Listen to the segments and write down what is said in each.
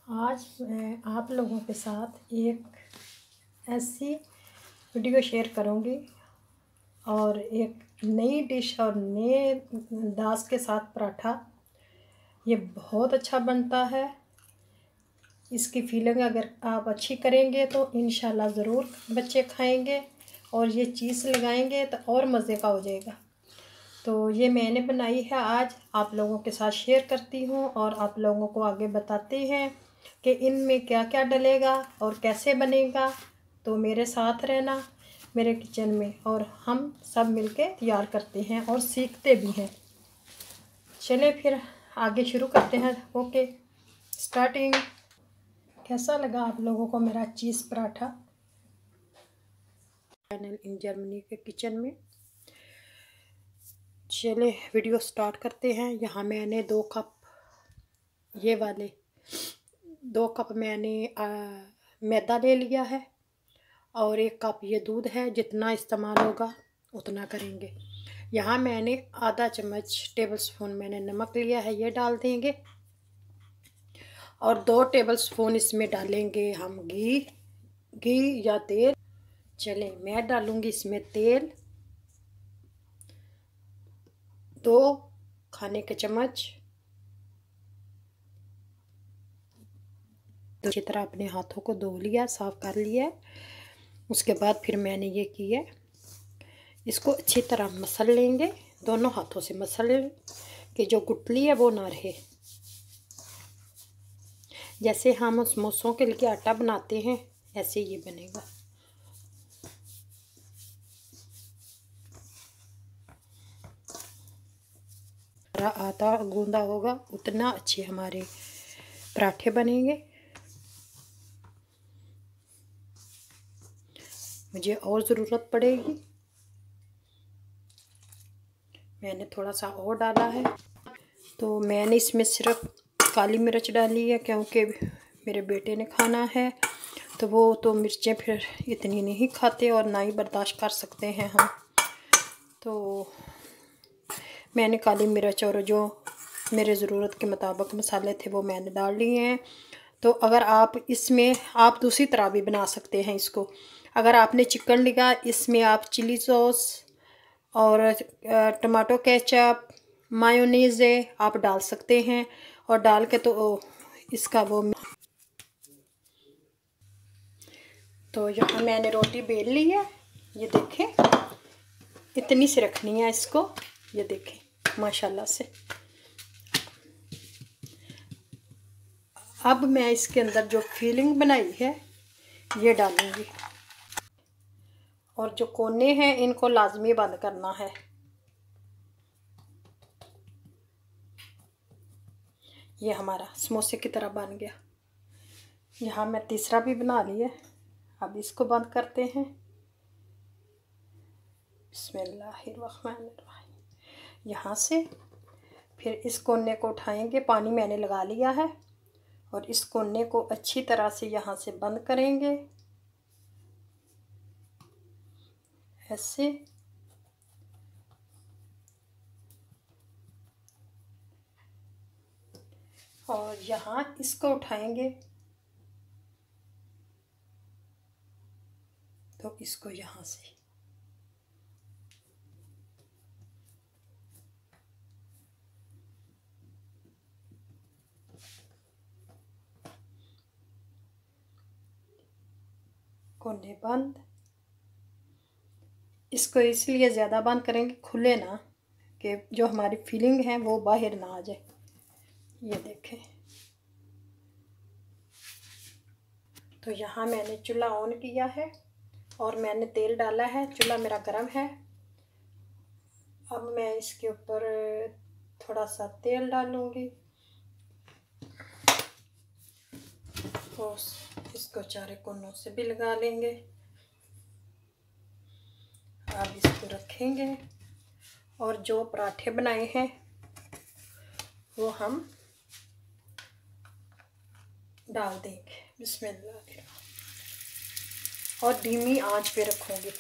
आज मैं आप लोगों के साथ एक ऐसी वीडियो शेयर करूंगी और एक नई डिश और नए दास के साथ पराठा। ये बहुत अच्छा बनता है। इसकी फीलिंग अगर आप अच्छी करेंगे तो इंशाल्लाह ज़रूर बच्चे खाएंगे और ये चीज़ लगाएंगे तो और मज़े का हो जाएगा। तो ये मैंने बनाई है, आज आप लोगों के साथ शेयर करती हूँ और आप लोगों को आगे बताते हैं कि इनमें क्या क्या डलेगा और कैसे बनेगा। तो मेरे साथ रहना मेरे किचन में और हम सब मिलके तैयार करते हैं और सीखते भी हैं। चले फिर आगे शुरू करते हैं। Okay, starting. कैसा लगा आप लोगों को मेरा चीज़ पराठा? चैनल इन जर्मनी के किचन में। चले वीडियो स्टार्ट करते हैं। यहाँ मैंने 2 कप ये वाले 2 कप मैंने मैदा ले लिया है और 1 कप ये दूध है। जितना इस्तेमाल होगा उतना करेंगे। यहाँ मैंने आधा चम्मच टेबल स्पून मैंने नमक लिया है, ये डाल देंगे और 2 टेबल स्पून इसमें डालेंगे हम घी या तेल। चले मैं डालूंगी इसमें तेल 2 खाने के चम्मच। अच्छी तरह अपने हाथों को धो लिया, साफ कर लिया। उसके बाद फिर मैंने ये किया, इसको अच्छी तरह मसल लेंगे, दोनों हाथों से मसल लें कि जो गुठली है वो ना रहे। जैसे हम समोसों के लिए आटा बनाते हैं ऐसे ये बनेगा। आटा गूंदा होगा उतना अच्छे हमारे पराठे बनेंगे। मुझे और ज़रूरत पड़ेगी, मैंने थोड़ा सा और डाला है। तो मैंने इसमें सिर्फ काली मिर्च डाली है क्योंकि मेरे बेटे ने खाना है तो वो तो मिर्चें फिर इतनी नहीं खाते और ना ही बर्दाश्त कर सकते हैं हम। तो मैंने काली मिर्च और जो मेरे ज़रूरत के मुताबिक मसाले थे वो मैंने डाल लिए हैं। तो अगर आप इसमें आप दूसरी तरह भी बना सकते हैं इसको। अगर आपने चिकन लिया इसमें आप चिली सॉस और टमाटो केचप मायोनीज़ आप डाल सकते हैं और डाल के तो इसका वो। तो यहाँ मैंने रोटी बेल ली है, ये देखें इतनी सी रखनी है इसको, ये देखें माशाल्लाह से। अब मैं इसके अंदर जो फिलिंग बनाई है ये डालूंगी और जो कोने हैं इनको लाजमी बंद करना है। ये हमारा समोसे की तरह बन गया। यहाँ मैं तीसरा भी बना लिया, अब इसको बंद करते हैं। बिस्मिल्लाहिर्रहमानिर्रहीम। यहाँ से फिर इस कोने को उठाएंगे, पानी मैंने लगा लिया है और इस कोने को अच्छी तरह से यहाँ से बंद करेंगे ऐसे। और यहाँ इसको उठाएंगे तो इसको यहाँ से कोने बंद। इसको इसलिए ज़्यादा बंद करेंगे खुले ना, कि जो हमारी फीलिंग है वो बाहर ना आ जाए। ये देखें। तो यहाँ मैंने चूल्हा ऑन किया है और मैंने तेल डाला है, चूल्हा मेरा गर्म है। अब मैं इसके ऊपर थोड़ा सा तेल डालूंगी और इसको चारों कोनों से भी लगा लेंगे। अब इसको रखेंगे और जो पराठे बनाए हैं वो हम डाल देंगे। बिस्मिल्लाह। और धीमी आंच पे रखूंगी।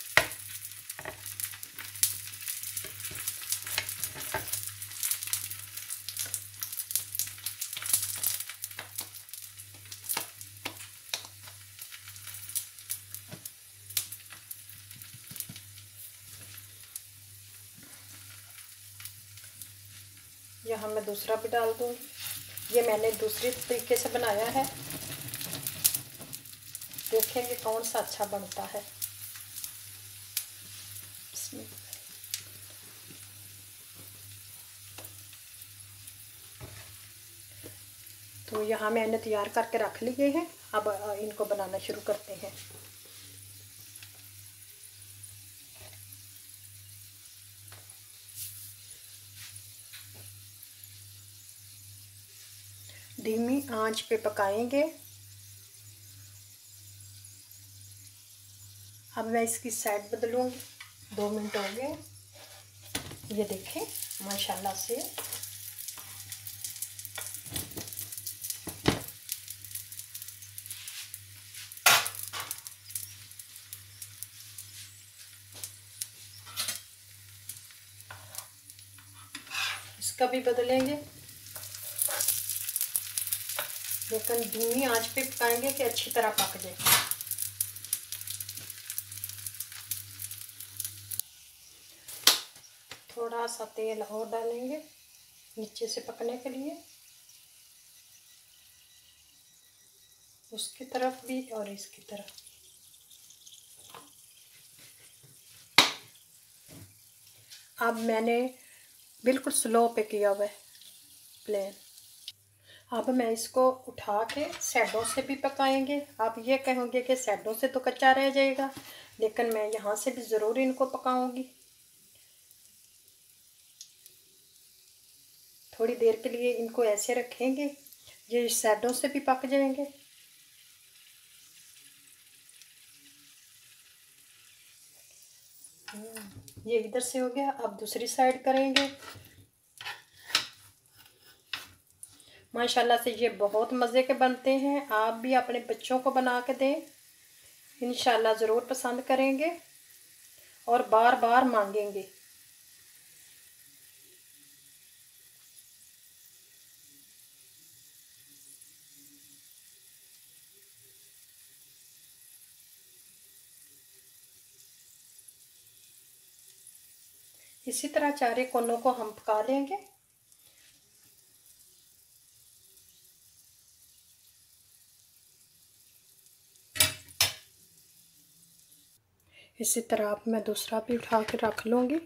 यहाँ मैं दूसरा भी डाल दूँगी। ये मैंने दूसरी तरीके से बनाया है, देखेंगे कौन सा अच्छा बनता है। तो यहाँ मैंने तैयार करके रख लिए हैं, अब इनको बनाना शुरू करते हैं। धीमी आंच पे पकाएंगे। अब मैं इसकी साइड बदलूँगी। 2 मिनट हो गए, ये देखें माशाल्लाह से इसका भी बदलेंगे, लेकिन धीमी आंच पे पकाएंगे कि अच्छी तरह पक जाए। थोड़ा सा तेल और डालेंगे नीचे से पकने के लिए, उसकी तरफ भी और इसकी तरफ। अब मैंने बिल्कुल स्लो पे किया हुआ है, प्लेन। अब मैं इसको उठा के साइडों से भी पकाएंगे। आप ये कहोगे कि साइडों से तो कच्चा रह जाएगा, लेकिन मैं यहाँ से भी ज़रूर इनको पकाऊंगी। थोड़ी देर के लिए इनको ऐसे रखेंगे, ये साइडों से भी पक जाएंगे। ये इधर से हो गया, अब दूसरी साइड करेंगे। माशाल्लाह से ये बहुत मज़े के बनते हैं। आप भी अपने बच्चों को बना के दें, इंशाल्लाह ज़रूर पसंद करेंगे और बार बार मांगेंगे। इसी तरह चारे कोनों को हम पका लेंगे। इसी तरह अब मैं दूसरा भी उठा के रख लूँगी।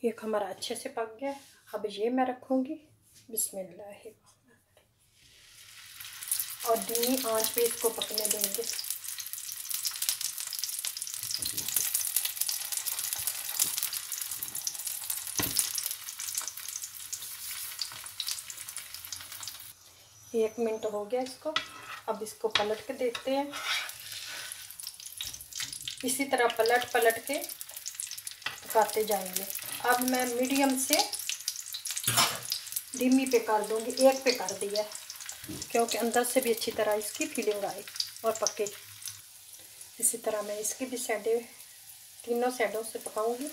एक हमारा अच्छे से पक गया, अब ये मैं रखूँगी। बिस्मिल्लाह, और धीमी आंच पे इसको पकने देंगे। एक मिनट हो गया इसको, अब इसको पलट के देखते हैं। इसी तरह पलट पलट के पकाते जाएंगे। अब मैं मीडियम से धीमी पे कर दूंगी, एक पे कर दिया क्योंकि अंदर से भी अच्छी तरह इसकी फीलिंग आए और पके। इसी तरह मैं इसकी भी साइडें तीनों साइडों से पकाऊंगी,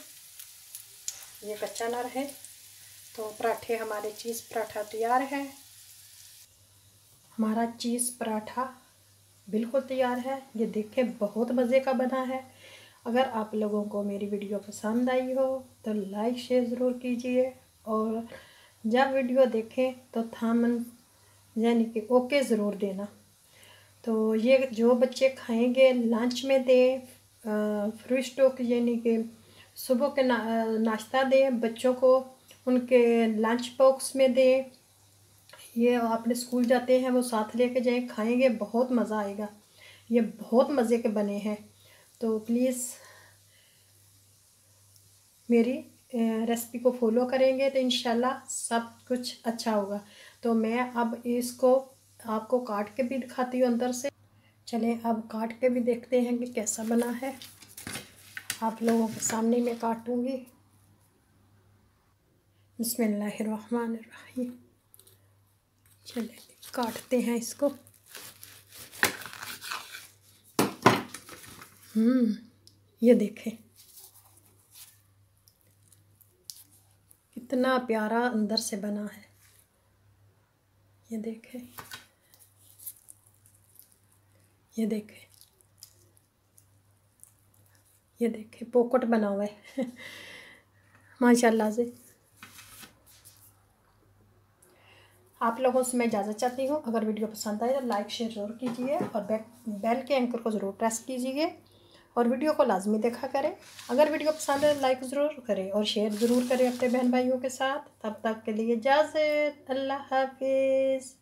ये कच्चा ना रहे। तो पराठे हमारे चीज़ पराठा तैयार है। हमारा चीज़ पराठा बिल्कुल तैयार है। ये देखें बहुत मज़े का बना है। अगर आप लोगों को मेरी वीडियो पसंद आई हो तो लाइक शेयर ज़रूर कीजिए, और जब वीडियो देखें तो थामन यानी कि ओके ज़रूर देना। तो ये जो बच्चे खाएंगे लंच में दें, फ्रूट स्टॉक यानी कि सुबह के नाश्ता दें बच्चों को, उनके लंच बॉक्स में दें। ये अपने स्कूल जाते हैं वो साथ लेके जाएं, खाएंगे बहुत मज़ा आएगा। ये बहुत मज़े के बने हैं। तो प्लीज़ मेरी रेसिपी को फॉलो करेंगे तो इंशाल्लाह सब कुछ अच्छा होगा। तो मैं अब इसको आपको काट के भी दिखाती हूँ अंदर से। चलें अब काट के भी देखते हैं कि कैसा बना है। आप लोगों के सामने मैं काटूँगी। बिस्मिल्लाहिर्रहमानिर्रहीम। चलें काटते हैं इसको। ये देखें कितना प्यारा अंदर से बना है। ये देखें, ये देखें, ये देखें पॉकेट बना हुआ है माशाल्लाह से। आप लोगों से मैं इजाज़त चाहती हूँ। अगर वीडियो पसंद आए तो लाइक शेयर ज़रूर कीजिए और बेल के एंकर को ज़रूर प्रेस कीजिए और वीडियो को लाजमी देखा करें। अगर वीडियो पसंद है तो लाइक ज़रूर करें और शेयर ज़रूर करें अपने बहन भाइयों के साथ। तब तक के लिए इजाज़त, अल्लाह हाफिज़।